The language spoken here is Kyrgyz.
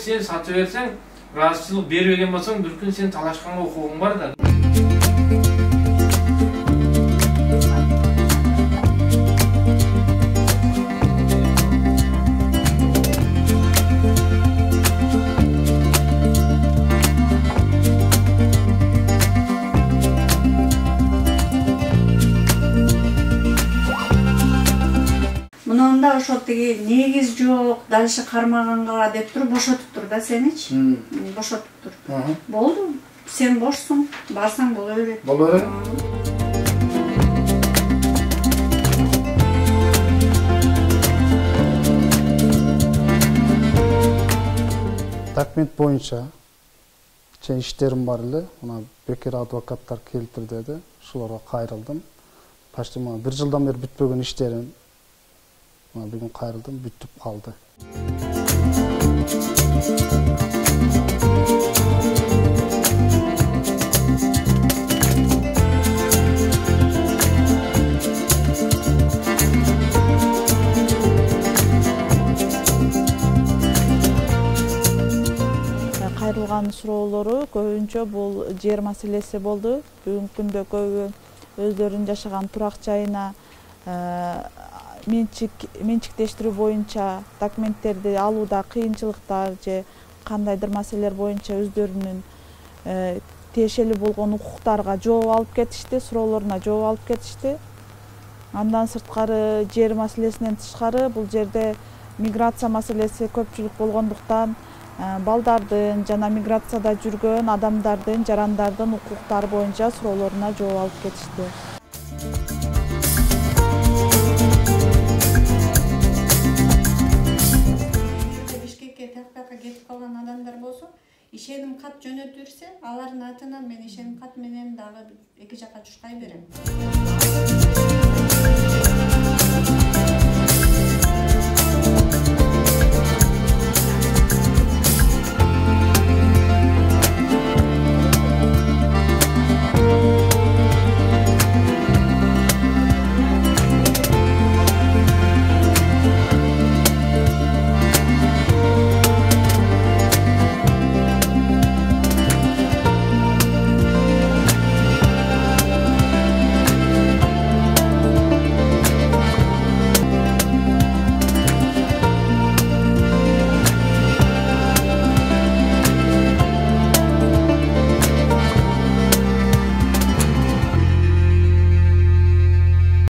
Sen satып берсең, ыраазычылык бербеген болсоң, бир күн сен талашканга укугуң бар да. Мунунда ошол тиги негиз жок, дальше кармаганга деп туруп бошотуп тур да сеничи. Бошотуп тур. Болду. Сен бошсуң, барсаң боло берет. Боло берет. Документ боюнча иштерим бар эле. Мына бекер адвокаттар келтир деди. Ошолорго кайрылдым. Почти 1 жылдан бери бүтпөгөн иштерим бүгүн кайрылдым, бүтүп калды. Кайрылган суроолору көбүнчө бул жер маселеси болду. Бүгүнкү күндө көбү өздөрүнүн жашаган турак жайына менчиктештирүү боюнча документтерди алууда кыйынчылыктар же кандайдыр маселелер боюнча өздөрүнүн тиешелүү болгон укуктарга жооп алып кетишти, суроолоруна жооп алып кетишти. Андан сырткары жер маселесинен тышкары бул жерде миграция маселеси көпчүлүк болгондуктан балдардын жана миграцияда жүргөн адамдардын, жарандардын укуктары боюнча суроолоруна жооп алып кетишти. Кетип калган адамдар болсо, ишеним кат жөнөтүрсө, алардын атынан мен ишеним кат менен дагы эки жакка чуркай берем.